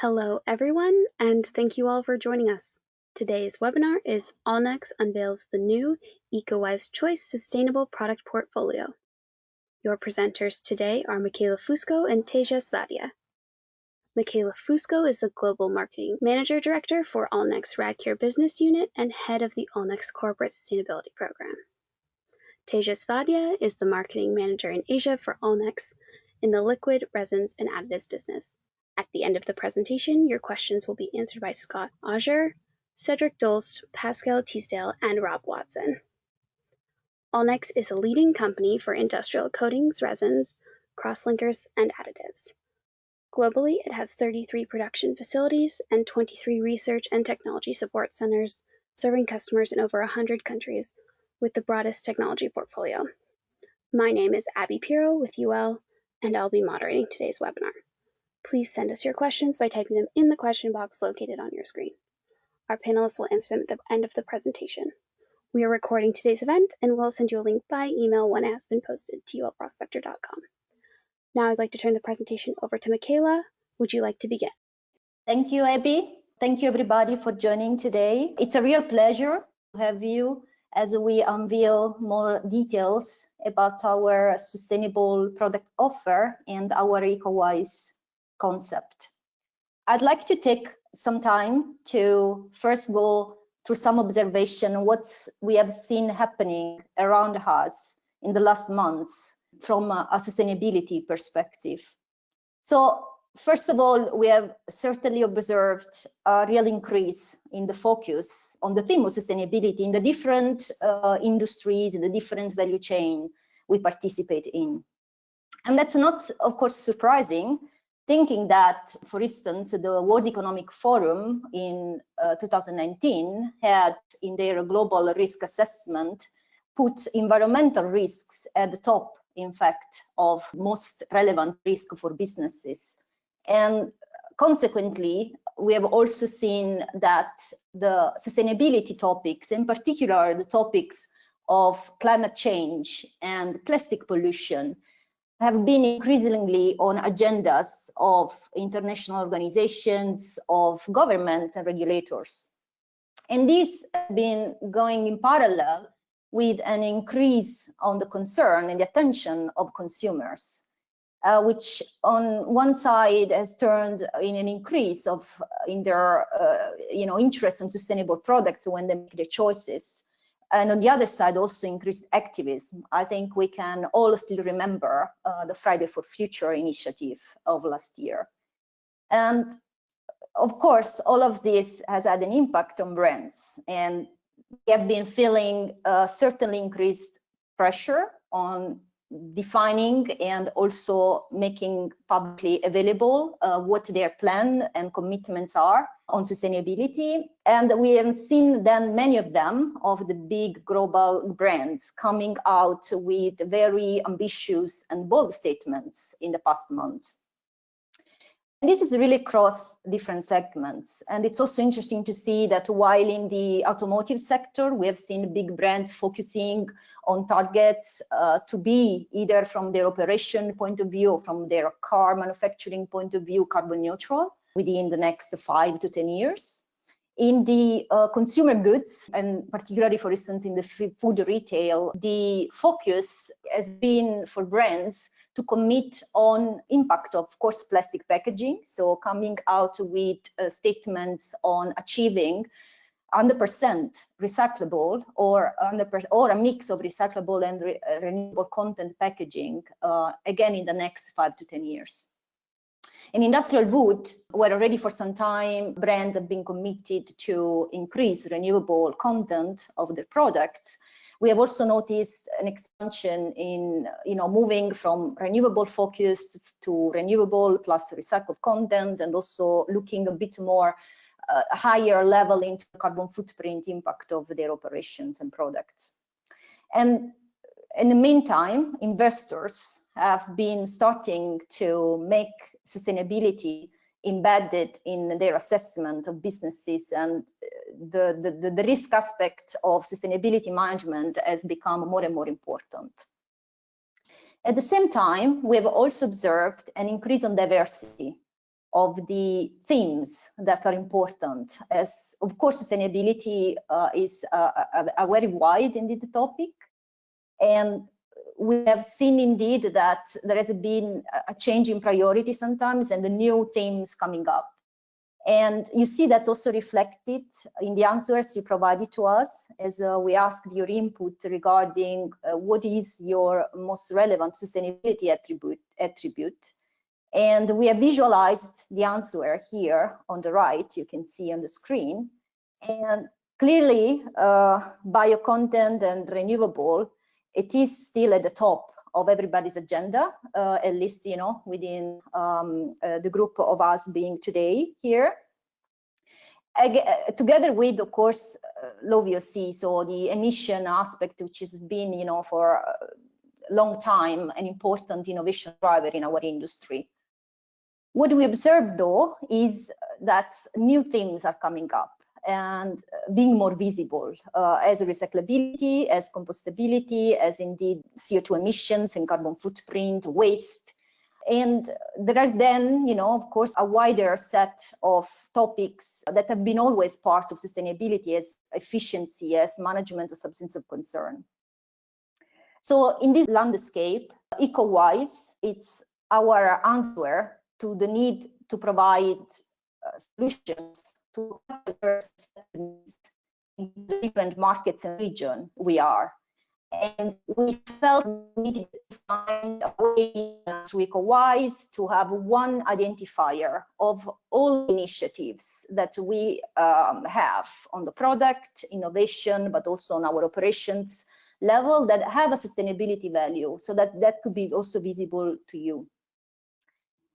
Hello everyone, and thank you all for joining us. Today's webinar is Allnex unveils the new ECOWISE CHOICE Sustainable Product Portfolio. Your presenters today are Michaela Fusco and Teja Svadia. Michaela Fusco is the Global Marketing Manager Director for Allnex Radcare Business Unit and head of the Allnex Corporate Sustainability Program. Teja Svadia is the Marketing Manager in Asia for Allnex in the liquid, resins, and additives business. At the end of the presentation, your questions will be answered by Scott Auger, Cedric Dolst, Pascal Teasdale, and Rob Watson. Allnex is a leading company for industrial coatings, resins, crosslinkers, and additives. Globally, it has 33 production facilities and 23 research and technology support centers, serving customers in over 100 countries with the broadest technology portfolio. My name is Abby Pirro with UL, and I'll be moderating today's webinar. Please send us your questions by typing them in the question box located on your screen. Our panelists will answer them at the end of the presentation. We are recording today's event and we'll send you a link by email when it has been posted to ulprospector.com. Now I'd like to turn the presentation over to Michaela. Would you like to begin? Thank you, Abby. Thank you, everybody, for joining today. It's a real pleasure to have you as we unveil more details about our sustainable product offer and our ECOWISE concept. I'd like to take some time to first go through some observation what we have seen happening around us in the last months from a sustainability perspective. So first of all, we have certainly observed a real increase in the focus on the theme of sustainability in the different industries, in the different value chain we participate in. And that's not, of course, surprising, thinking that, for instance, the World Economic Forum in 2019 had in their global risk assessment put environmental risks at the top, in fact, of most relevant risk for businesses. And consequently, we have also seen that the sustainability topics, in particular the topics of climate change and plastic pollution, have been increasingly on agendas of international organizations, of governments and regulators. And this has been going in parallel with an increase on the concern and the attention of consumers, which on one side has turned in an increase in their interest in sustainable products when they make their choices. And on the other side, also increased activism. I think we can all still remember the Friday for Future initiative of last year. And of course, all of this has had an impact on brands. And we have been feeling certainly increased pressure on defining and also making publicly available what their plan and commitments are on sustainability. And we have seen then many of them, of the big global brands, coming out with very ambitious and bold statements in the past months. And this is really across different segments. And it's also interesting to see that while in the automotive sector, we have seen big brands focusing on targets to be either from their operation point of view or from their car manufacturing point of view, carbon neutral within the next 5 to 10 years. In the consumer goods, and particularly, for instance, in the food retail, the focus has been for brands to commit on impact of course plastic packaging, so coming out with statements on achieving 100% recyclable or a mix of recyclable and renewable content packaging, again in the next 5 to 10 years. In industrial wood, where already for some time brands have been committed to increase renewable content of their products, we have also noticed an expansion in, moving from renewable focus to renewable plus recycled content, and also looking a bit more higher level into the carbon footprint impact of their operations and products. And in the meantime, investors have been starting to make sustainability embedded in their assessment of businesses, and the risk aspect of sustainability management has become more and more important. At the same time, we have also observed an increase in diversity of the themes that are important. As of course, sustainability is a very wide indeed topic, and we have seen indeed that there has been a change in priority sometimes and the new themes coming up. And you see that also reflected in the answers you provided to us as we asked your input regarding what is your most relevant sustainability attribute. And we have visualized the answer here on the right, you can see on the screen. And clearly, bio-content and renewable, it is still at the top of everybody's agenda, at least, you know, within the group of us being today here. Together with, of course, low VOC, so the emission aspect, which has been, you know, for a long time, an important innovation driver in our industry. What we observe, though, is that new things are coming up and being more visible as recyclability, as compostability, as indeed CO2 emissions and carbon footprint, waste. And there are then, you know, of course, a wider set of topics that have been always part of sustainability as efficiency, as management of substance of concern. So in this landscape, ECOWISE, it's our answer to the need to provide solutions to in different markets and regions we are. And we felt we needed to find a way through ECOWISE to have one identifier of all initiatives that we have on the product, innovation, but also on our operations level that have a sustainability value, so that that could be also visible to you.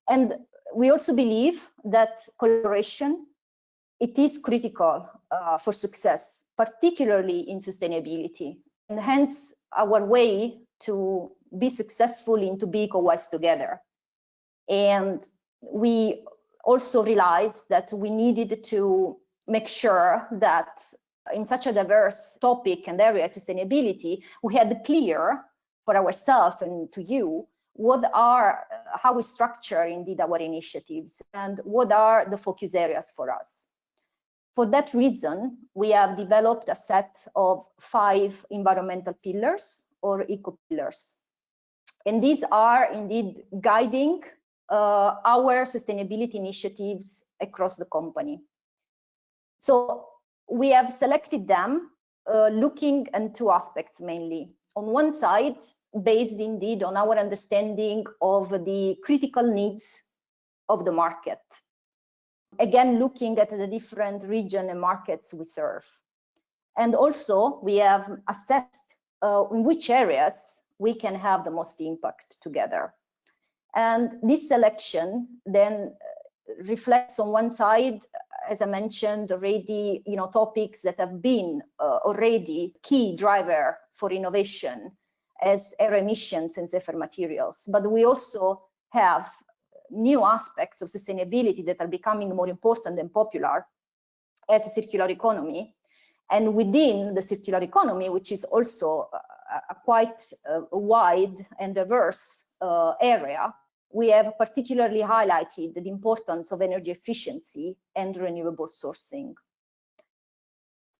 And we also believe that collaboration, it is critical for success, particularly in sustainability. And hence our way to be successful in to be ECOWISE together. And we also realized that we needed to make sure that in such a diverse topic and area, sustainability, we had clear for ourselves and to you what are, how we structure indeed our initiatives and what are the focus areas for us. For that reason, we have developed a set of 5 environmental pillars or eco pillars. And these are indeed guiding our sustainability initiatives across the company. So we have selected them looking at 2 aspects mainly. On one side, based indeed on our understanding of the critical needs of the market. Again, looking at the different regions and markets we serve. And also, we have assessed in which areas we can have the most impact together. And this selection then reflects on one side, as I mentioned already, you know, topics that have been already key driver for innovation as air emissions and safer materials. But we also have new aspects of sustainability that are becoming more important and popular as a circular economy. And within the circular economy, which is also a quite wide and diverse area, we have particularly highlighted the importance of energy efficiency and renewable sourcing.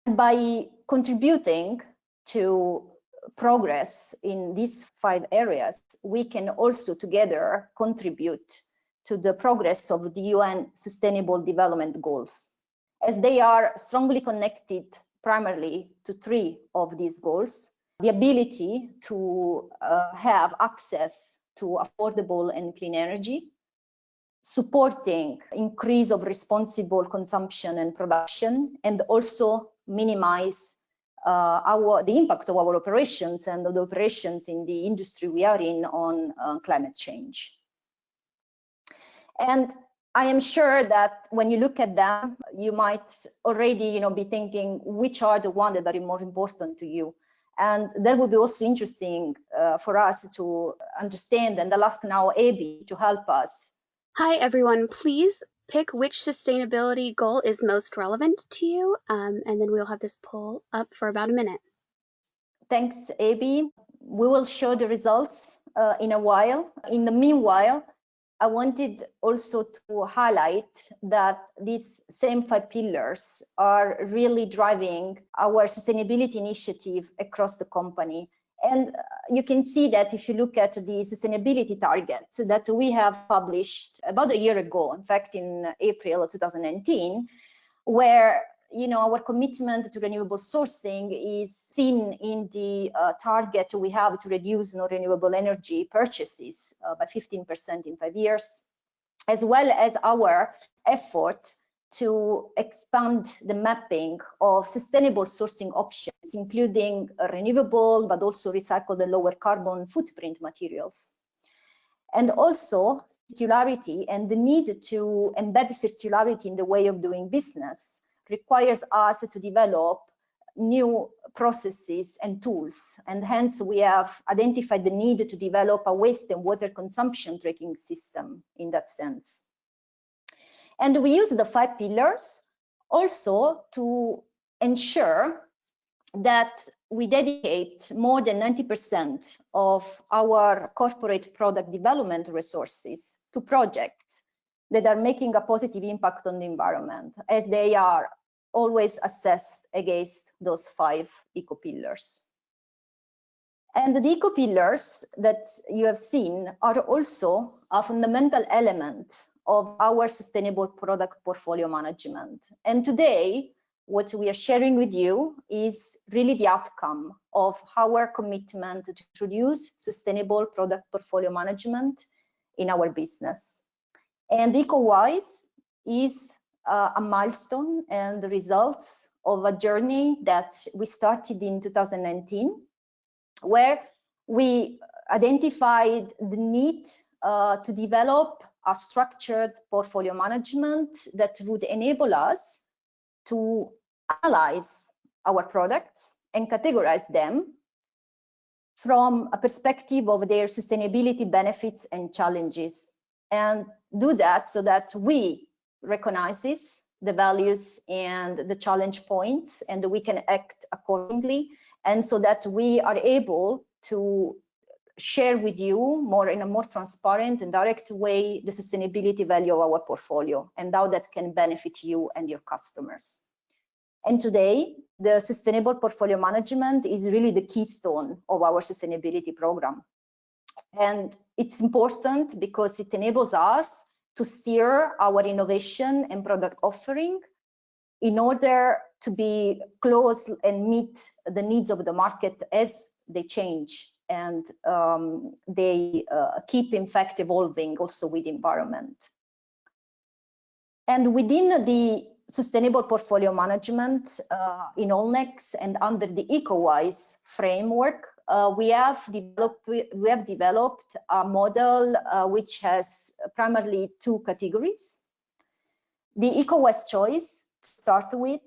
By contributing to progress in these 5 areas, we can also together contribute to the progress of the UN Sustainable Development Goals, as they are strongly connected primarily to 3 of these goals: the ability to have access to affordable and clean energy, supporting increase of responsible consumption and production, and also minimize the impact of our operations and the operations in the industry we are in on climate change. And I am sure that when you look at them, you might already, you know, be thinking which are the ones that are more important to you. And that would be also interesting for us to understand. And I'll ask now Abby to help us. Hi, everyone. Please pick which sustainability goal is most relevant to you, and then we'll have this poll up for about a minute. Thanks, Abby. We will show the results in a while. In the meanwhile, I wanted also to highlight that these same 5 pillars are really driving our sustainability initiative across the company. And you can see that if you look at the sustainability targets that we have published about a year ago, in fact, in April of 2019, where our commitment to renewable sourcing is seen in the target we have to reduce non-renewable energy purchases by 15% in 5 years, as well as our effort to expand the mapping of sustainable sourcing options, including renewable, but also recycled and lower carbon footprint materials. And also circularity and the need to embed circularity in the way of doing business requires us to develop new processes and tools. And hence we have identified the need to develop a waste and water consumption tracking system in that sense. And we use the 5 pillars also to ensure that we dedicate more than 90% of our corporate product development resources to projects that are making a positive impact on the environment, as they are always assessed against those 5 eco pillars. And the eco pillars that you have seen are also a fundamental element of our sustainable product portfolio management. And today, what we are sharing with you is really the outcome of our commitment to introduce sustainable product portfolio management in our business. And ECOWISE is a milestone and the results of a journey that we started in 2019, where we identified the need to develop a structured portfolio management that would enable us to analyze our products and categorize them from a perspective of their sustainability benefits and challenges, and do that so that we recognize the values and the challenge points, and we can act accordingly, and so that we are able to share with you in a more transparent and direct way the sustainability value of our portfolio and how that can benefit you and your customers. And today, the sustainable portfolio management is really the keystone of our sustainability program. And it's important because it enables us to steer our innovation and product offering in order to be close and meet the needs of the market as they change, and they keep in fact evolving also with the environment. And within the sustainable portfolio management in Allnex and under the ECOWISE framework, we have developed a model which has primarily 2 categories. The ECOWISE choice, to start with,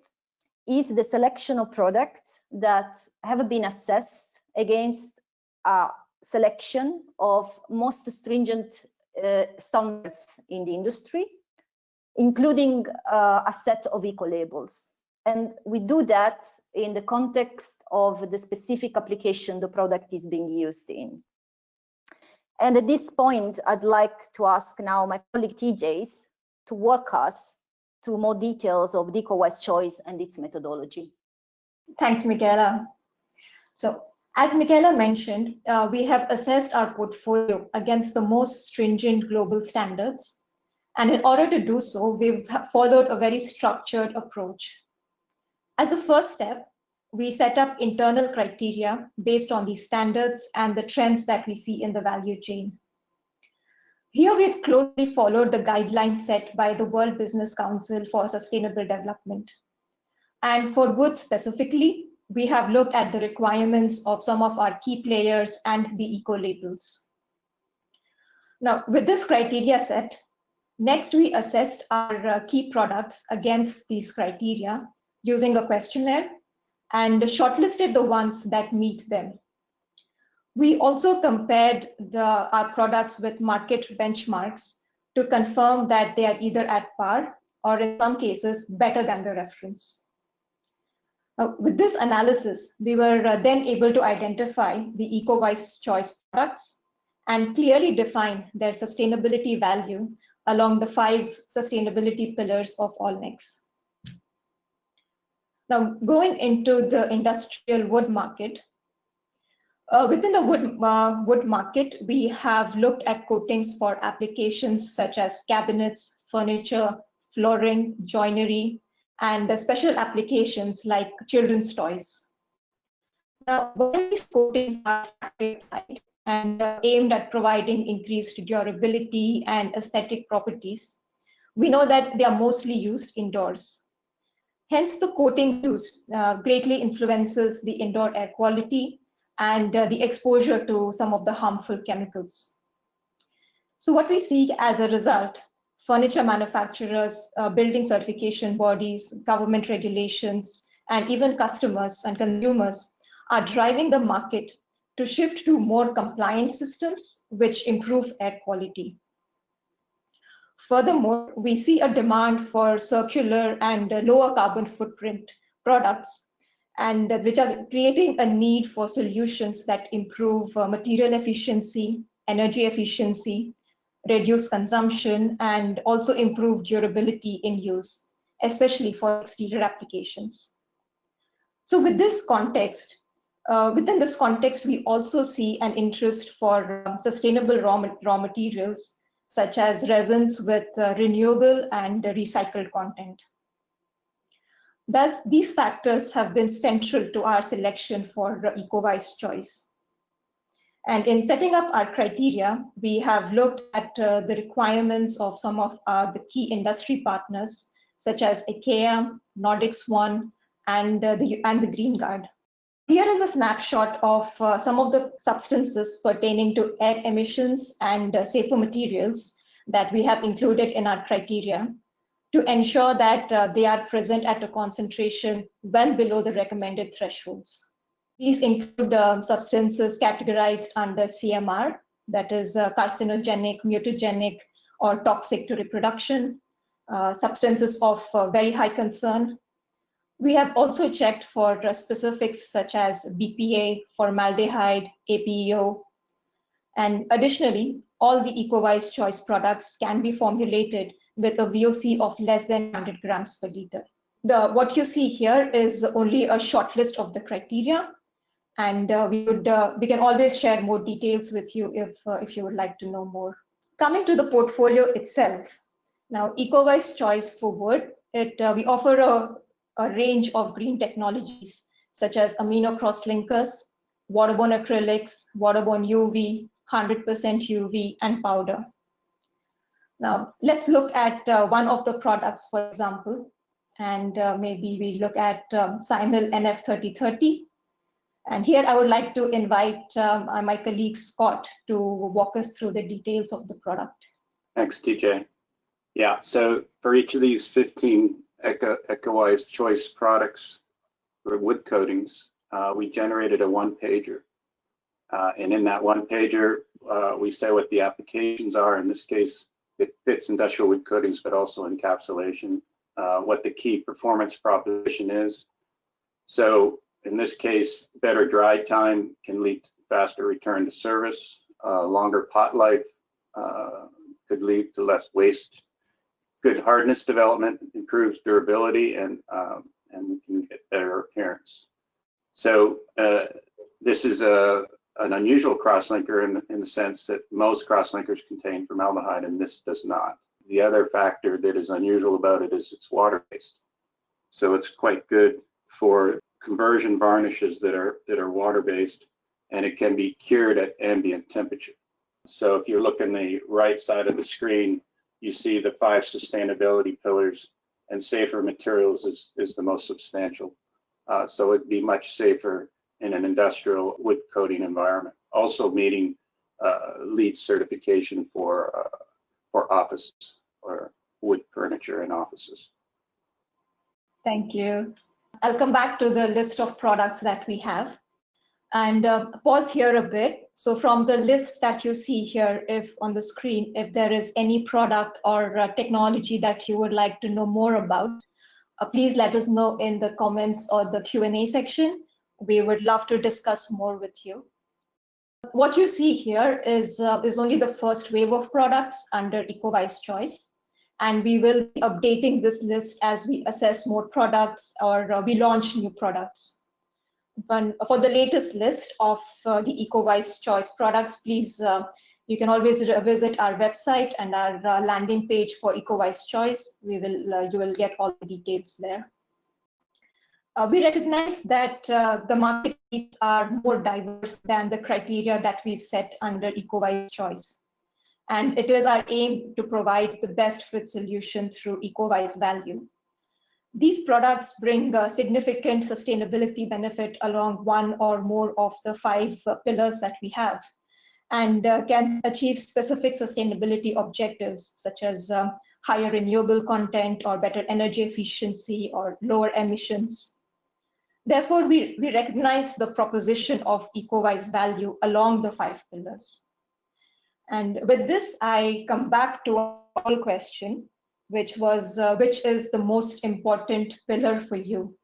is the selection of products that have been assessed against a selection of most stringent standards in the industry, including a set of eco-labels. And we do that in the context of the specific application the product is being used in. And at this point, I'd like to ask now my colleague TJs to walk us through more details of the ECOWISE choice and its methodology. Thanks, Michaela. So, as Michaela mentioned, we have assessed our portfolio against the most stringent global standards. And in order to do so, we've followed a very structured approach. As a first step, we set up internal criteria based on these standards and the trends that we see in the value chain. Here, we've closely followed the guidelines set by the World Business Council for Sustainable Development. And for wood specifically, we have looked at the requirements of some of our key players and the eco-labels. Now, with this criteria set, next we assessed our key products against these criteria using a questionnaire and shortlisted the ones that meet them. We also compared our products with market benchmarks to confirm that they are either at par or in some cases better than the reference. With this analysis, we were then able to identify the ECOWISE choice products and clearly define their sustainability value along the 5 sustainability pillars of Allnex. Now, going into the industrial wood market, within the wood market, we have looked at coatings for applications such as cabinets, furniture, flooring, joinery, and the special applications like children's toys. Now, while these coatings are factory-applied and aimed at providing increased durability and aesthetic properties, we know that they are mostly used indoors. Hence, the coating used greatly influences the indoor air quality and the exposure to some of the harmful chemicals. So what we see as a result, furniture manufacturers, building certification bodies, government regulations, and even customers and consumers are driving the market to shift to more compliant systems which improve air quality. Furthermore, we see a demand for circular and lower carbon footprint products, and which are creating a need for solutions that improve material efficiency, energy efficiency, reduce consumption, and also improve durability in use, especially for exterior applications. So with this context, within this context, we also see an interest for sustainable raw materials, such as resins with renewable and recycled content. Thus, these factors have been central to our selection for ECOWISE choice. And in setting up our criteria, we have looked at the requirements of some of the key industry partners, such as IKEA, Nordic Swan, and the Green Guard. Here is a snapshot of some of the substances pertaining to air emissions and safer materials that we have included in our criteria to ensure that they are present at a concentration well below the recommended thresholds. These include substances categorized under CMR, that is carcinogenic, mutagenic, or toxic to reproduction, substances of very high concern. We have also checked for specifics such as BPA, formaldehyde, APEO, and additionally, all the ECOWISE choice products can be formulated with a VOC of less than 100 grams per liter. What you see here is only a short list of the criteria, and we can always share more details with you if you would like to know more. Coming to the portfolio itself, now ECOWISE choice for wood, we offer a range of green technologies such as amino crosslinkers, waterborne acrylics, waterborne UV, 100% UV, and powder. Now, let's look at one of the products, for example, and maybe we look at CYMEL NF3030. And here I would like to invite my colleague Scott to walk us through the details of the product. Thanks, TJ. Yeah, so for each of these 15 ECOWISE choice products for wood coatings, we generated a one-pager. And in that one-pager, we say what the applications are. In this case, it fits industrial wood coatings, but also encapsulation, what the key performance proposition is. So in this case, better dry time can lead to faster return to service, longer pot life could lead to less waste. Good hardness development improves durability, and we can get better appearance. So this is an unusual crosslinker in the sense that most crosslinkers contain formaldehyde, and this does not. The other factor that is unusual about it is it's water-based. So it's quite good for conversion varnishes that are water-based, and it can be cured at ambient temperature. So if you look on the right side of the screen, you see the 5 sustainability pillars, and safer materials is the most substantial. So it'd be much safer in an industrial wood coating environment. Also meeting LEED certification for offices or wood furniture in offices. Thank you. I'll come back to the list of products that we have and pause here a bit. So from the list that you see here, if on the screen, if there is any product or technology that you would like to know more about, please let us know in the comments or the Q&A section. We would love to discuss more with you. What you see here is only the first wave of products under ECOWISE Choice. And we will be updating this list as we assess more products or we launch new products. But for the latest list of the ECOWISE Choice products, please, you can always visit our website and our landing page for ECOWISE Choice. You will get all the details there. We recognize that the market needs are more diverse than the criteria that we've set under ECOWISE Choice. And it is our aim to provide the best fit solution through ECOWISE value. These products bring a significant sustainability benefit along one or more of the 5 pillars that we have, and can achieve specific sustainability objectives such as higher renewable content or better energy efficiency or lower emissions. Therefore, we recognize the proposition of ECOWISE value along the 5 pillars. And with this, I come back to our question, which is the most important pillar for you.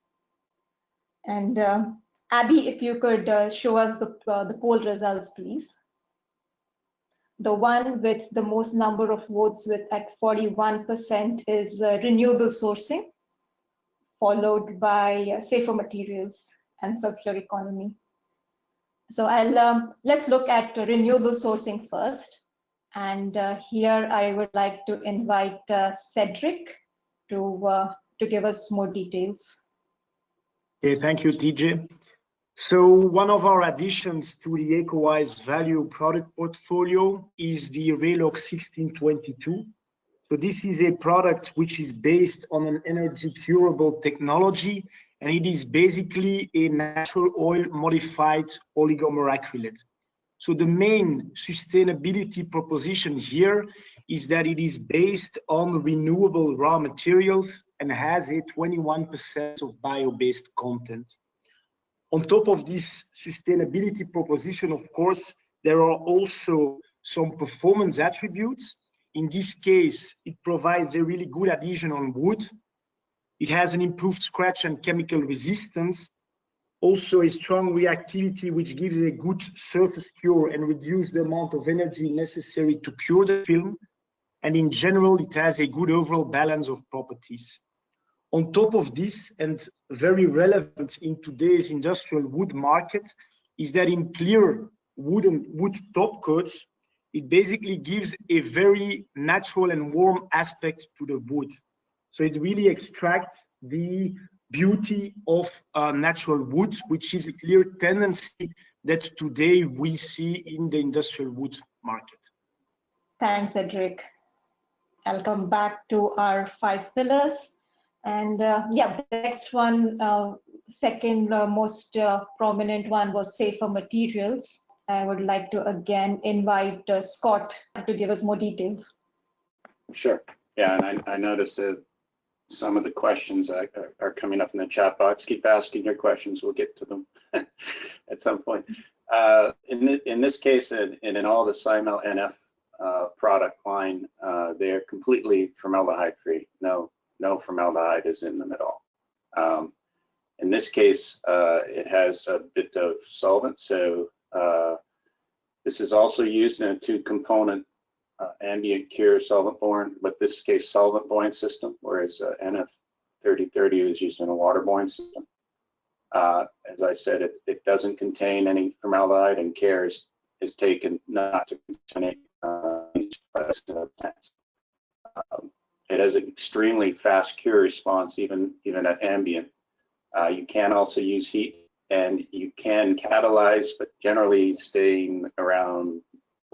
And Abby, if you could show us the poll results, please. The one with the most number of votes at 41% is renewable sourcing, followed by safer materials and circular economy. So let's look at renewable sourcing first. And here I would like to invite Cedric to give us more details. Okay, thank you, TJ. So one of our additions to the ECOWISE value product portfolio is the RAYLOK 1622. So this is a product which is based on an energy curable technology, and it is basically a natural oil modified oligomeracrylate. So the main sustainability proposition here is that it is based on renewable raw materials and has a 21% of bio-based content. On top of this sustainability proposition, of course, there are also some performance attributes. In this case, it provides a really good adhesion on wood. It has an improved scratch and chemical resistance. Also a strong reactivity, which gives a good surface cure and reduce the amount of energy necessary to cure the film. And in general, it has a good overall balance of properties. On top of this, and very relevant in today's industrial wood market, is that in clear wood top coats, it basically gives a very natural and warm aspect to the wood. So it really extracts the beauty of natural wood, which is a clear tendency that today we see in the industrial wood market. Thanks, Cedric. I'll come back to our 5 pillars. And yeah, the next one, second most prominent one was safer materials. I would like to again invite Scott to give us more details. Sure. Yeah, and I noticed that some of the questions are coming up in the chat box. Keep asking your questions. We'll get to them at some point. In this case, and in all the CYMEL NF product line, they're completely formaldehyde-free. No formaldehyde is in them at all. In this case, it has a bit of solvent. So this is also used in a 2-component ambient cure solvent-borne, but this case solvent-buoyant system, whereas NF 3030 is used in a water-buoyant system. As I said, it doesn't contain any formaldehyde, and care is taken not to contaminate these products in the plants. It has an extremely fast cure response, even at ambient. You can also use heat, and you can catalyze, but generally staying around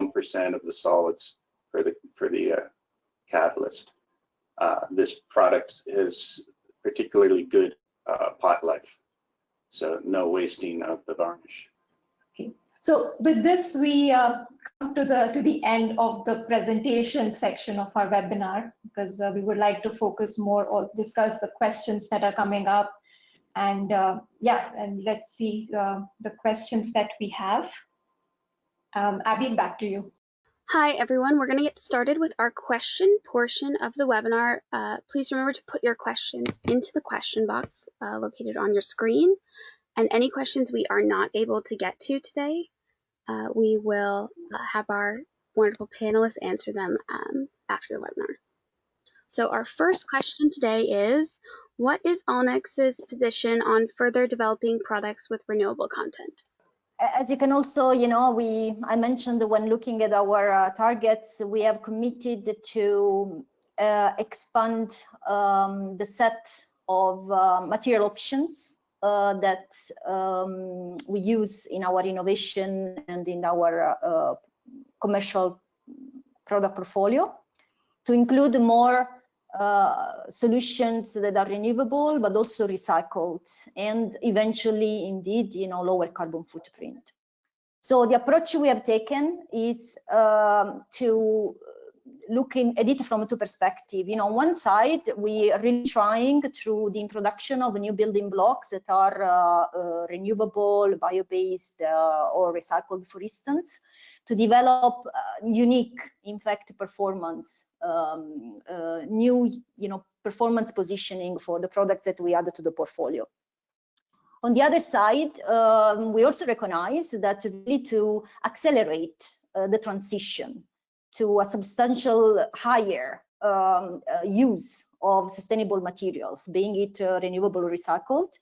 1% of the solids for the catalyst. This product is particularly good pot life, so no wasting of the varnish. Okay. So with this, we come to the end of the presentation section of our webinar, because we would like to focus more or discuss the questions that are coming up. And yeah, and let's see the questions that we have. Abby, back to you. Hi, everyone. We're going to get started with our question portion of the webinar. Please remember to put your questions into the question box located on your screen. And any questions we are not able to get to today, we will have our wonderful panelists answer them after the webinar. So our first question today is, what is Allnex's position on further developing products with renewable content? As you can also, I mentioned when looking at our targets, we have committed to expand the set of material options that we use in our innovation and in our commercial product portfolio, to include more solutions that are renewable but also recycled, and eventually indeed lower carbon footprint. So the approach we have taken is to look at it from two perspectives. On one side, we are really trying through the introduction of new building blocks that are renewable, bio-based, or recycled, for instance, to develop unique, in fact, performance, new, performance positioning for the products that we add to the portfolio. On the other side, we also recognize that really to accelerate the transition to a substantial higher use of sustainable materials, being it renewable or recycled,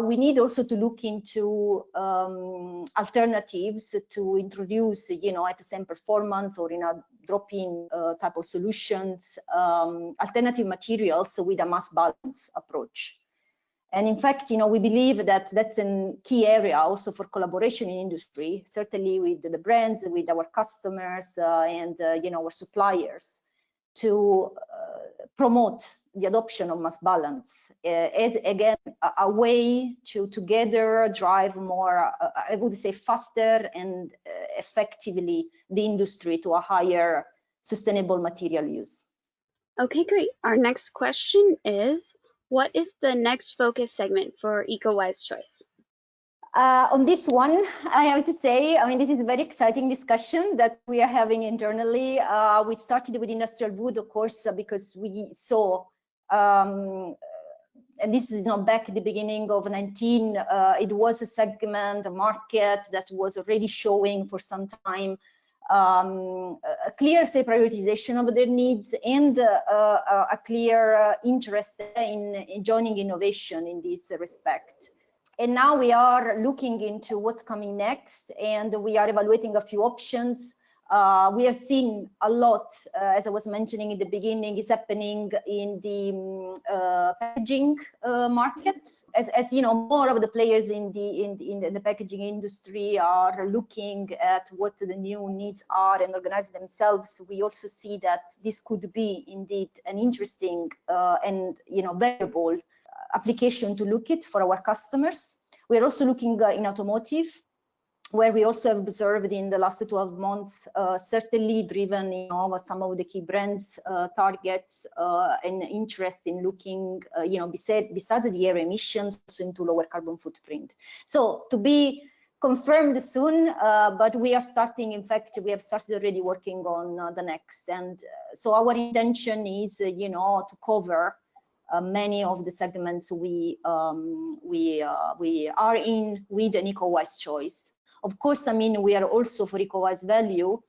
we need also to look into alternatives to introduce, at the same performance or in a drop-in type of solutions, alternative materials with a mass balance approach. And in fact, we believe that that's a key area also for collaboration in industry, certainly with the brands, with our customers, and our suppliers, to promote the adoption of mass balance as, again, a way to together drive more, I would say, faster and effectively the industry to a higher sustainable material use. Okay, great. Our next question is, what is the next focus segment for ECOWISE Choice? On this one, I have to say, this is a very exciting discussion that we are having internally. We started with industrial wood, of course, because we saw, and this is back at the beginning of 19, it was a segment, a market that was already showing for some time a clear, say, prioritization of their needs and a clear interest in joining innovation in this respect. And now we are looking into what's coming next, and we are evaluating a few options. We have seen a lot, as I was mentioning in the beginning, is happening in the packaging market. As you know, more of the players in the packaging industry are looking at what the new needs are and organize themselves. We also see that this could be indeed an interesting and valuable application to look at for our customers. We are also looking in automotive, where we also have observed in the last 12 months, certainly driven some of the key brands targets and interest in looking, besides the air emissions, also into lower carbon footprint. So to be confirmed soon, but we are starting, in fact, we have started already working on the next. And so our intention is, to cover many of the segments we are in with an ECOWISE choice. Of course, we are also for ECOWISE value.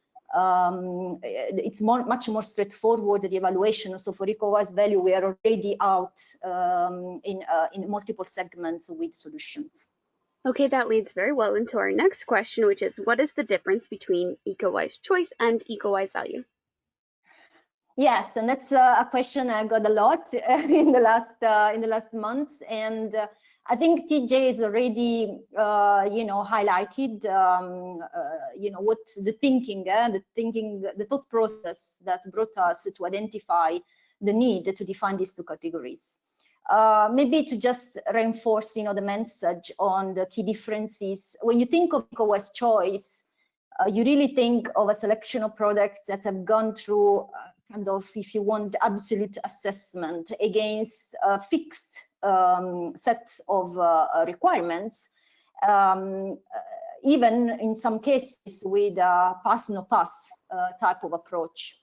It's much more straightforward, the evaluation. So for ECOWISE value, we are already out in multiple segments with solutions. Okay, that leads very well into our next question, which is, what is the difference between ECOWISE choice and ECOWISE value? Yes, and that's a question I got a lot in the last months, and I think TJ has already, highlighted, what the thought process that brought us to identify the need to define these two categories. Maybe to just reinforce, the message on the key differences. When you think of ECOWISE choice, you really think of a selection of products that have gone through kind of, if you want, absolute assessment against fixed sets of requirements, even in some cases with a pass-no-pass type of approach.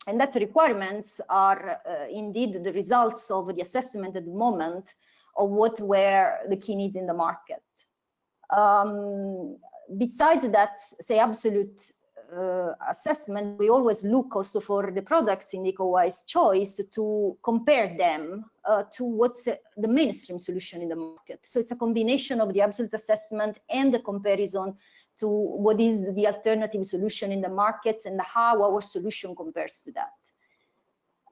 And that requirements are indeed the results of the assessment at the moment of what were the key needs in the market. besides that, say, absolute assessment, we always look also for the products in the ECOWISE choice to compare them to what's the mainstream solution in the market. So it's a combination of the absolute assessment and the comparison to what is the alternative solution in the markets and how our solution compares to that.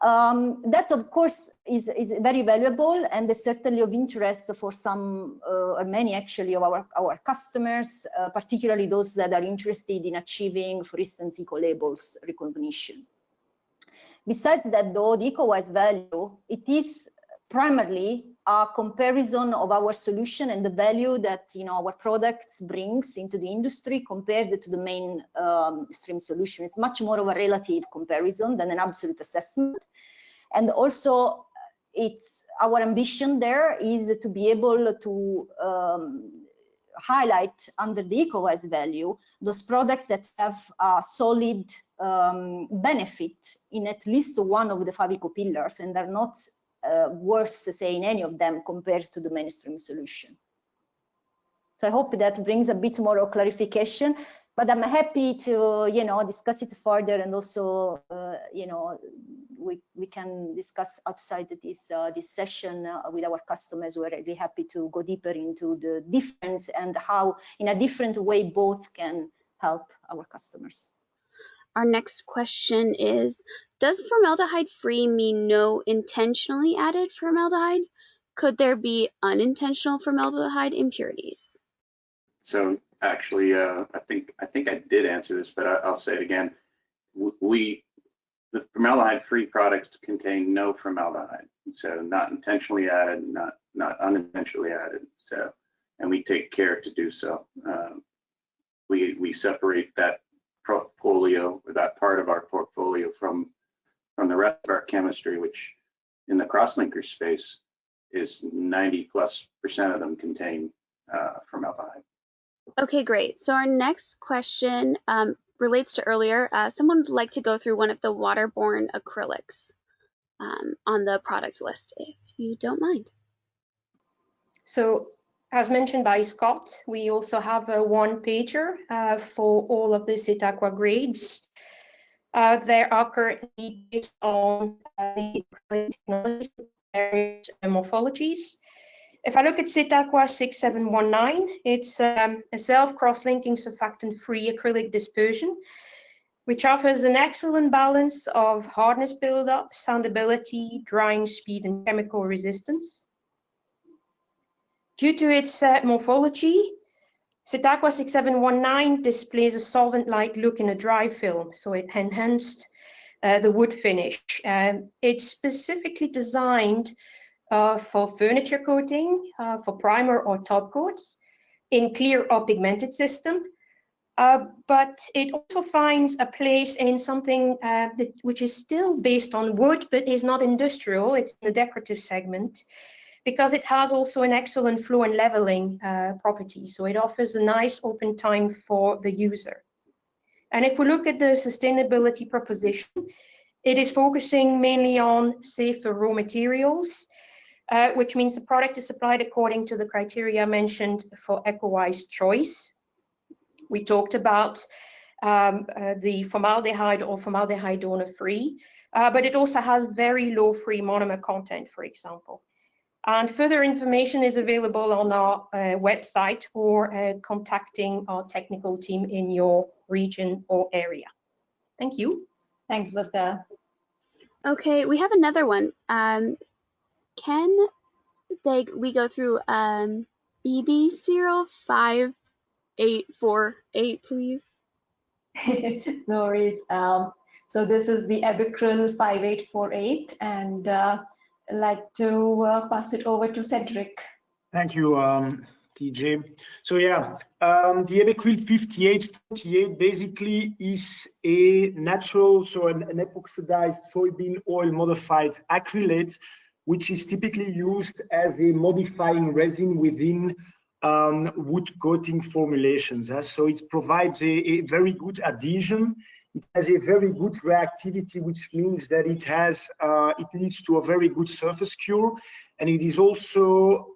That, of course, is very valuable and is certainly of interest for some or many, actually, of our customers, particularly those that are interested in achieving, for instance, eco-labels recognition. Besides that, though, the ECOWISE value, it is primarily a comparison of our solution and the value that our products brings into the industry compared to the mainstream solution. It's much more of a relative comparison than an absolute assessment. And also, it's our ambition there is to be able to highlight under the ECOWISE value those products that have a solid benefit in at least one of the 5 eco pillars and are not worse, say, in any of them compared to the mainstream solution. So I hope that brings a bit more of clarification, but I'm happy to, discuss it further, and also, we can discuss outside this session with our customers. We're really happy to go deeper into the difference and how, in a different way, both can help our customers. Our next question is, does formaldehyde-free mean no intentionally added formaldehyde? Could there be unintentional formaldehyde impurities? So actually, I think I did answer this, but I'll say it again. The formaldehyde-free products contain no formaldehyde, so not intentionally added, not unintentionally added. So, and we take care to do so. We separate that portfolio, or that part of our portfolio, from the rest of our chemistry, which in the crosslinker space is 90+% of them contain formaldehyde. Okay, great. So our next question relates to earlier. Someone would like to go through one of the waterborne acrylics on the product list, if you don't mind. So, as mentioned by Scott, we also have a one-pager for all of the SETAQUA grades. They are currently based on the acrylic technology, various morphologies. If I look at SETAQUA 6719, it's a self-cross-linking surfactant-free acrylic dispersion, which offers an excellent balance of hardness buildup, sandability, drying speed, and chemical resistance. Due to its morphology, SETAQUA 6719 displays a solvent-like look in a dry film, so it enhanced the wood finish. It's specifically designed for furniture coating, for primer or top coats, in clear or pigmented system. But it also finds a place in something which is still based on wood, but is not industrial. It's in the decorative segment, because it has also an excellent flow and leveling property. So it offers a nice open time for the user. And if we look at the sustainability proposition, it is focusing mainly on safer raw materials, which means the product is supplied according to the criteria mentioned for ECOWISE choice. We talked about the formaldehyde or formaldehyde donor-free, but it also has very low free monomer content, for example. And further information is available on our website, or contacting our technical team in your region or area. Thank you. Thanks, Basta. Okay, we have another one. Can we go through EBECRYL 5848, please? No worries. So this is the EBECRYL 5848, and I'd like to pass it over to Cedric. Thank you, TJ. So yeah, the EBECRYL 5848 basically is a natural, so an epoxidized soybean oil modified acrylate, which is typically used as a modifying resin within wood coating formulations. So it provides a very good adhesion. It has a very good reactivity, which means that it leads to a very good surface cure, and it is also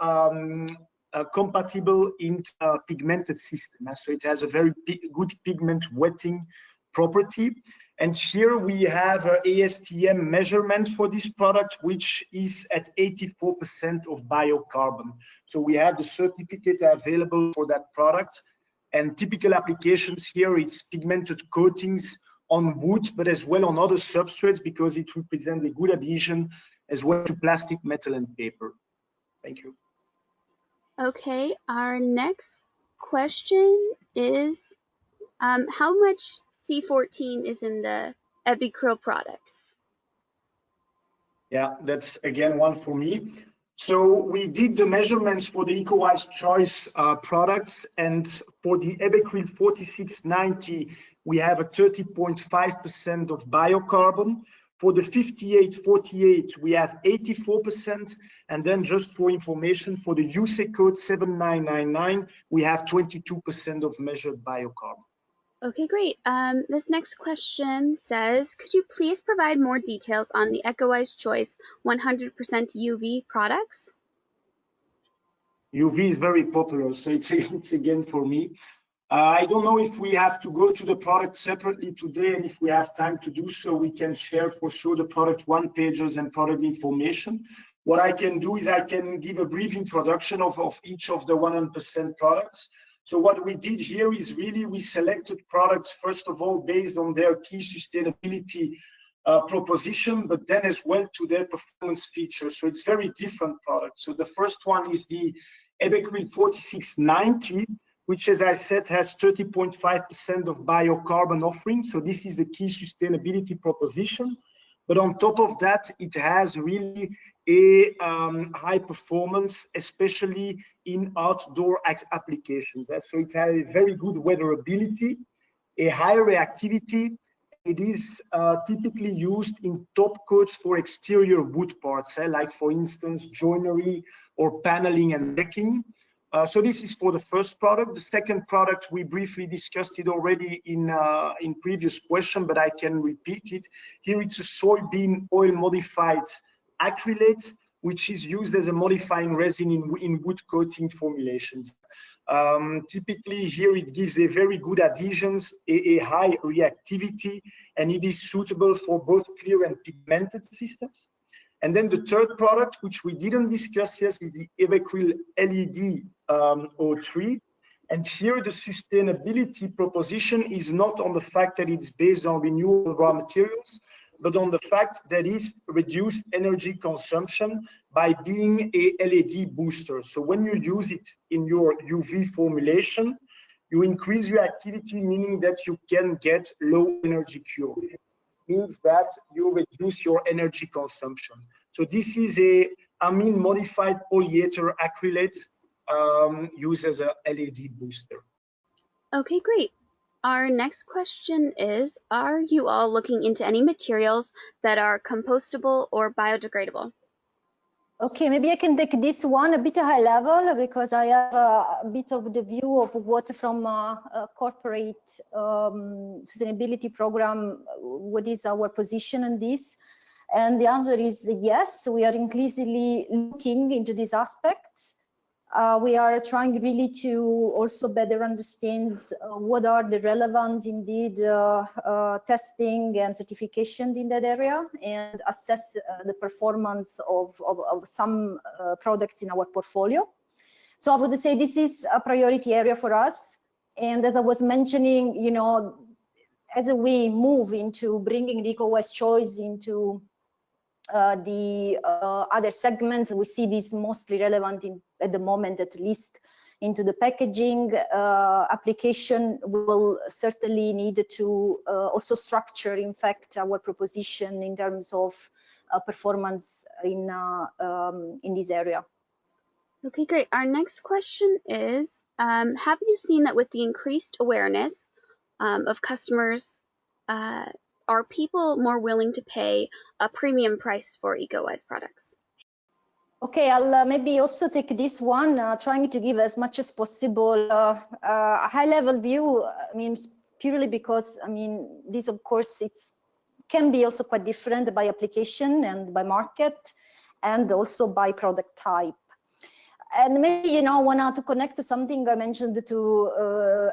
compatible in pigmented system. So it has a very good pigment wetting property. And here we have an ASTM measurement for this product, which is at 84% of biocarbon. So we have the certificate available for that product. And typical applications here, it's pigmented coatings on wood, but as well on other substrates, because it represents a good adhesion as well to plastic, metal, and paper. Thank you. Okay, our next question is, how much C14 is in the EBECRYL products? Yeah, that's again one for me. So we did the measurements for the ECOWISE CHOICE products, and for the EBECRYL 4690, we have a 30.5% of biocarbon. For the 5848, we have 84%. And then just for information, for the USE code 7999, we have 22% of measured biocarbon. Okay, great. This next question says, could you please provide more details on the ECOWISE CHOICE 100% UV products? UV is very popular, so it's again for me. I don't know if we have to go to the product separately today, and if we have time to do so, we can share for sure the product one-pagers and product information. What I can do is I can give a brief introduction of each of the 100% products. So what we did here is really we selected products, first of all, based on their key sustainability proposition, but then as well to their performance features. So it's very different products. So the first one is the EBECRYL 4690, which, as I said, has 30.5% of biocarbon offering. So this is the key sustainability proposition. But on top of that, it has really a high performance, especially in outdoor applications. So it has a very good weatherability, a high reactivity. It is typically used in top coats for exterior wood parts, like for instance, joinery or paneling and decking. So this is for the first product. The second product, we briefly discussed it already in previous question, but I can repeat it. Here it's a soybean oil modified acrylate, which is used as a modifying resin in wood coating formulations. Typically here it gives a very good adhesions, a high reactivity, and it is suitable for both clear and pigmented systems. And then the third product, which we didn't discuss yet, is the EBECRYL LED 03. And here the sustainability proposition is not on the fact that it's based on renewable raw materials, but on the fact that it's reduced energy consumption by being a LED booster. So when you use it in your UV formulation, you increase your activity, meaning that you can get low energy cure. Means that you reduce your energy consumption. So this is a amine modified polyether acrylate used as a LED booster. Okay, great. Our next question is, are you all looking into any materials that are compostable or biodegradable? Okay, maybe I can take this one a bit high level, because I have a bit of the view of what from a corporate sustainability program, what is our position on this? And the answer is yes, we are increasingly looking into these aspects. We are trying really to also better understand what are the relevant indeed testing and certification in that area, and assess the performance of some products in our portfolio. So I would say this is a priority area for us. And as I was mentioning, you know, as we move into bringing the ECOWISE CHOICE into the other segments, we see this mostly relevant at the moment, at least into the packaging application. We will certainly need to also structure, in fact, our proposition in terms of performance in this area. Okay, great. Our next question is, have you seen that with the increased awareness of customers, are people more willing to pay a premium price for ECOWISE products? Okay, I'll maybe also take this one, trying to give as much as possible a high-level view. I mean, purely because, I mean, this, of course, can be also quite different by application and by market, and also by product type. And maybe, you know, want to connect to something I mentioned to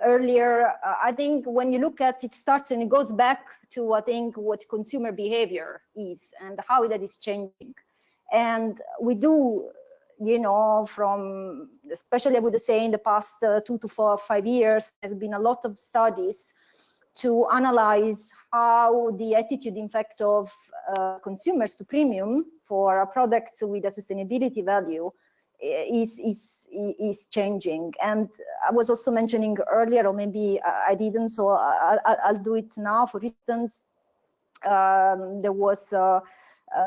earlier. I think when you look at it starts and it goes back to, I think, what consumer behavior is and how that is changing. And we do, you know, from, especially I would say in the past 2 to 4 or 5 years, there's been a lot of studies to analyze how the attitude, in fact, of consumers to premium for a product with a sustainability value is changing. And I was also mentioning earlier, or maybe I didn't, so I'll do it now. For instance, there was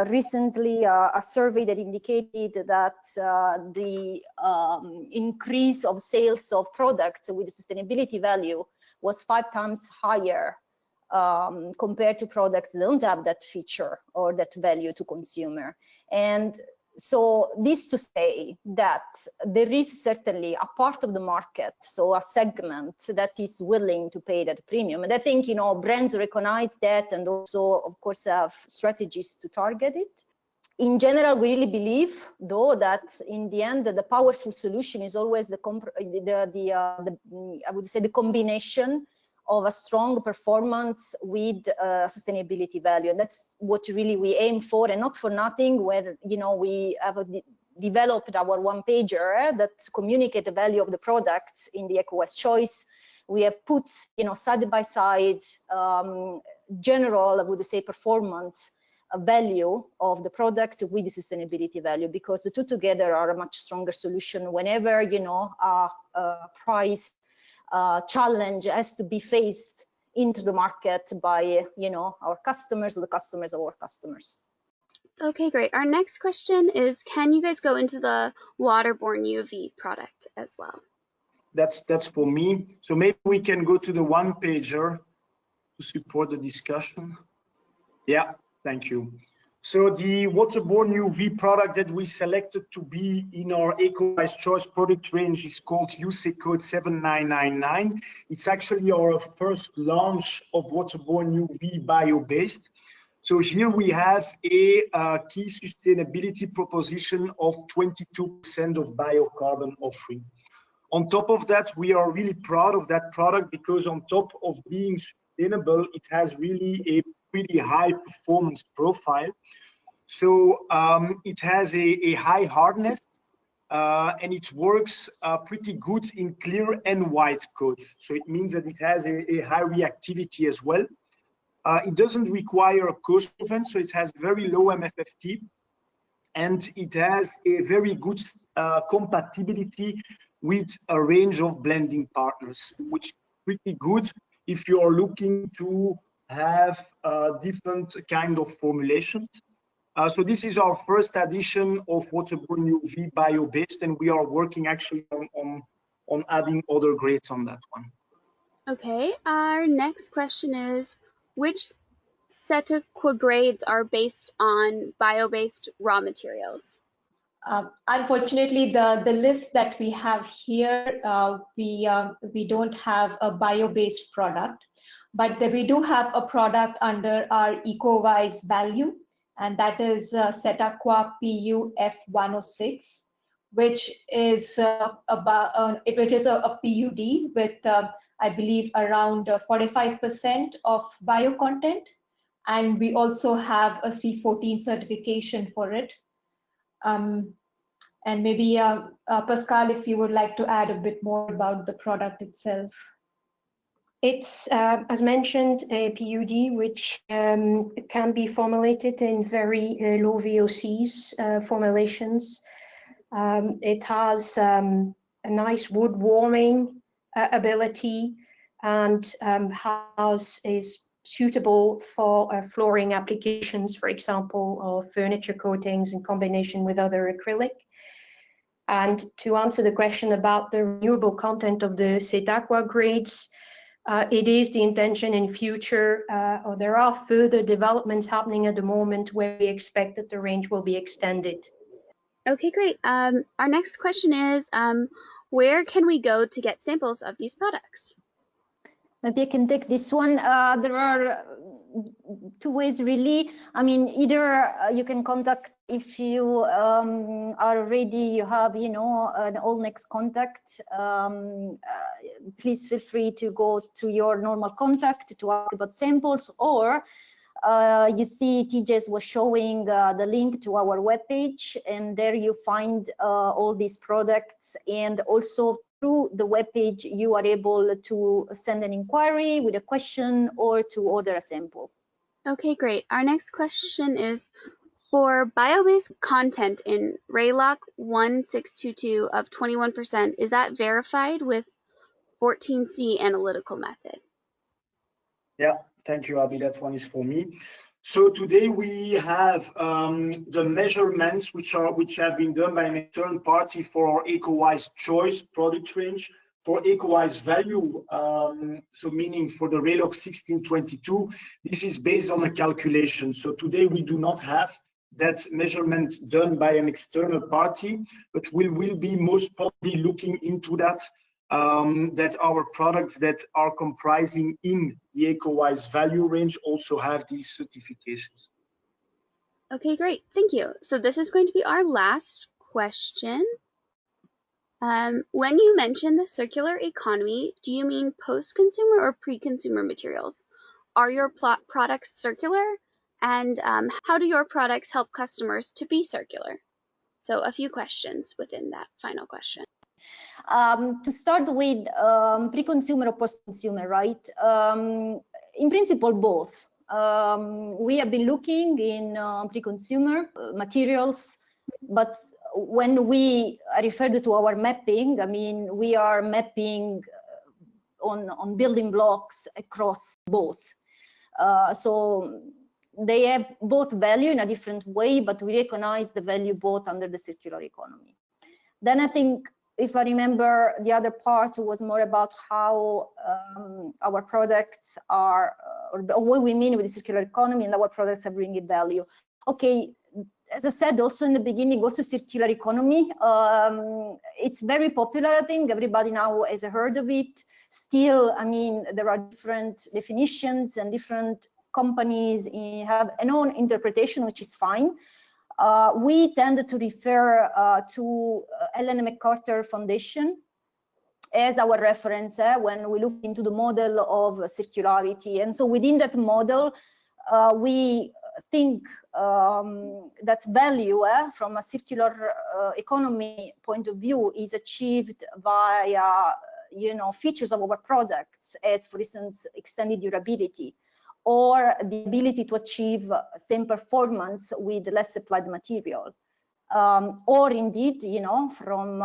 recently a survey that indicated that the increase of sales of products with sustainability value was 5 times higher compared to products that don't have that feature or that value to consumer. And so this to say that there is certainly a part of the market, so a segment that is willing to pay that premium. And I think, you know, brands recognize that and also, of course, have strategies to target it. In general, we really believe, though, that in the end, the powerful solution is always I would say, the combination of a strong performance with sustainability value. And that's what really we aim for, and not for nothing, where, you know, we have developed our one-pager that communicate the value of the products in the ECOWISE choice. We have put, you know, side by side general, I would say, performance value of the product with the sustainability value, because the two together are a much stronger solution whenever, you know, a price challenge has to be faced into the market by, you know, our customers or the customers of our customers. Okay, great. Our next question is, can you guys go into the waterborne UV product as well? That's for me. So maybe we can go to the one pager to support the discussion. Yeah, thank you. So the waterborne UV product that we selected to be in our ECOWISE choice product range is called UC code 7999. It's actually our first launch of waterborne UV bio-based. So here we have a key sustainability proposition of 22% of biocarbon offering. On top of that, we are really proud of that product because on top of being sustainable, it has really a pretty high performance profile. So it has a high hardness and it works pretty good in clear and white codes. So it means that it has a high reactivity as well. It doesn't require a co-solvent, so it has very low MFFT, and it has a very good compatibility with a range of blending partners, which is pretty good if you are looking to have different kind of formulations. So this is our first edition of waterborne UV bio-based, and we are working actually on adding other grades on that one. Okay, our next question is, which SETAQUA grades are based on bio-based raw materials? Unfortunately, the list that we have here, we don't have a bio-based product, but we do have a product under our ECOWISE value, and that is SETAQUA PU F106, which is a PUD with, I believe, around 45% of bio content, and we also have a C14 certification for it. And maybe Pascal, if you would like to add a bit more about the product itself. It's, as mentioned, a PUD which can be formulated in very low VOCs formulations. It has a nice wood warming ability and is suitable for flooring applications, for example, or furniture coatings in combination with other acrylic. And to answer the question about the renewable content of the SETAQUA grades, it is the intention in future, or there are further developments happening at the moment where we expect that the range will be extended. Okay, great. Our next question is, where can we go to get samples of these products? Maybe I can take this one. There are two ways really. I mean, either you can contact, if you are ready, you have, you know, an Allnex contact, please feel free to go to your normal contact to ask about samples, or you see TJ's was showing the link to our webpage, and there you find all these products, and also through the webpage you are able to send an inquiry with a question or to order a sample. Okay, great. Our next question is, for bio-based content in RAYLOK 1622 of 21%, is that verified with 14C analytical method? Yeah, thank you, Abby. That one is for me. So today we have the measurements which have been done by an external party for our ECOWISE choice product range for ECOWISE value. So meaning for the RAYLOK 1622, this is based on a calculation. So today we do not have that measurement done by an external party, but we will be most probably looking into that. That our products that are comprising in the ECOWISE value range also have these certifications. Okay, great. Thank you. So this is going to be our last question. When you mention the circular economy, do you mean post-consumer or pre-consumer materials? Are your products circular? And how do your products help customers to be circular? So a few questions within that final question. To start with, pre-consumer or post-consumer, right? In principle, both. We have been looking in pre-consumer materials, but when we referred to our mapping, I mean, we are mapping on building blocks across both. So they have both value in a different way, but we recognize the value both under the circular economy. Then I think, if I remember, the other part was more about how our products are, or what we mean with the circular economy, and our products are bringing value. Okay, as I said also in the beginning, what's a circular economy? It's very popular, I think. Everybody now has heard of it. Still, I mean, there are different definitions, and different companies have an own interpretation, which is fine. We tend to refer to Ellen MacArthur Foundation as our reference when we look into the model of circularity. And so within that model, we think that value from a circular economy point of view is achieved via, you know, features of our products, as for instance, extended durability, or the ability to achieve same performance with less applied material, or indeed, you know, from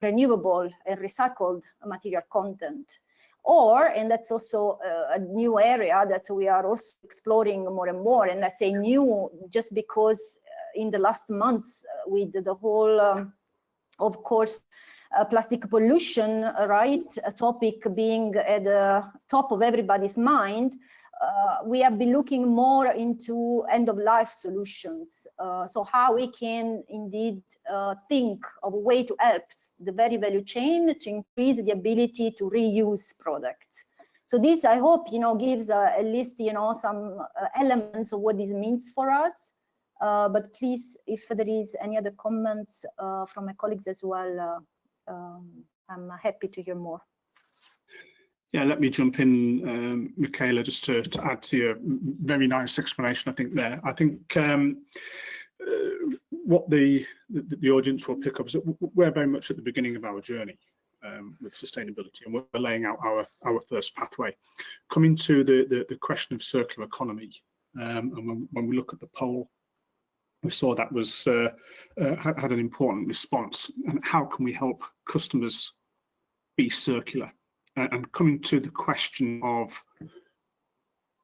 renewable and recycled material content. Or, and that's also a new area that we are also exploring more and more, and I say new just because in the last months with the whole, of course, plastic pollution, right, a topic being at the top of everybody's mind, we have been looking more into end-of-life solutions. So how we can indeed think of a way to help the very value chain to increase the ability to reuse products. So this, I hope, you know, gives at least, you know, some elements of what this means for us. But please, if there is any other comments from my colleagues as well, I'm happy to hear more. Yeah, let me jump in, Michaela, just to add to your very nice explanation, I think there. I think what the audience will pick up is that we're very much at the beginning of our journey with sustainability, and we're laying out our first pathway. Coming to the question of circular economy, and when we look at the poll, we saw that was had an important response. And how can we help customers be circular? And coming to the question of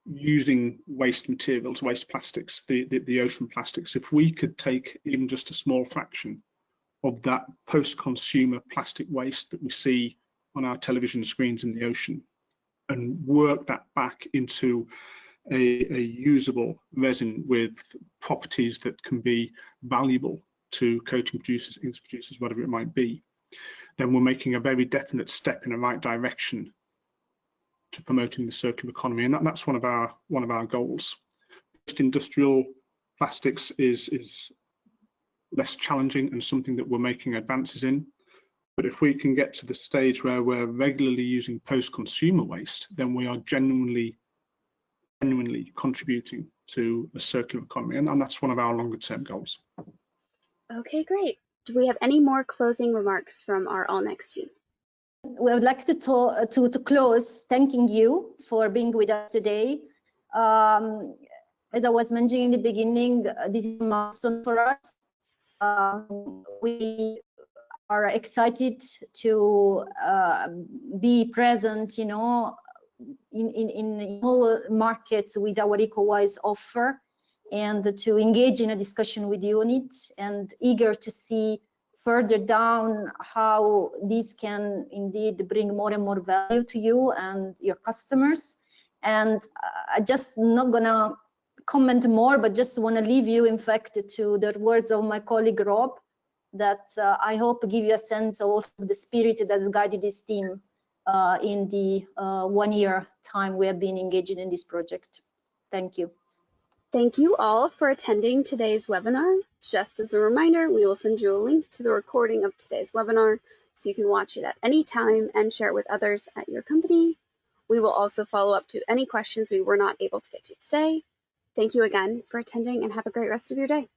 using waste materials, waste plastics, the ocean plastics, if we could take even just a small fraction of that post-consumer plastic waste that we see on our television screens in the ocean and work that back into a usable resin with properties that can be valuable to coating producers, inks producers, whatever it might be, then we're making a very definite step in the right direction to promoting the circular economy, and that's one of our goals. Industrial plastics is less challenging and something that we're making advances in. But if we can get to the stage where we're regularly using post-consumer waste, then we are genuinely contributing to a circular economy, and that's one of our longer-term goals. Okay, great. Do we have any more closing remarks from our Allnex team? We would like to close thanking you for being with us today. As I was mentioning in the beginning, this is a milestone for us. We are excited to be present, in all markets with our ECOWISE offer, and to engage in a discussion with you on it, and eager to see further down how this can indeed bring more and more value to you and your customers. And I just not gonna comment more, but just want to leave you, in fact, to the words of my colleague Rob, that I hope give you a sense of also the spirit that has guided this team in the 1 year time we have been engaging in this project. Thank you. Thank you all for attending today's webinar. Just as a reminder, we will send you a link to the recording of today's webinar so you can watch it at any time and share it with others at your company. We will also follow up to any questions we were not able to get to today. Thank you again for attending, and have a great rest of your day.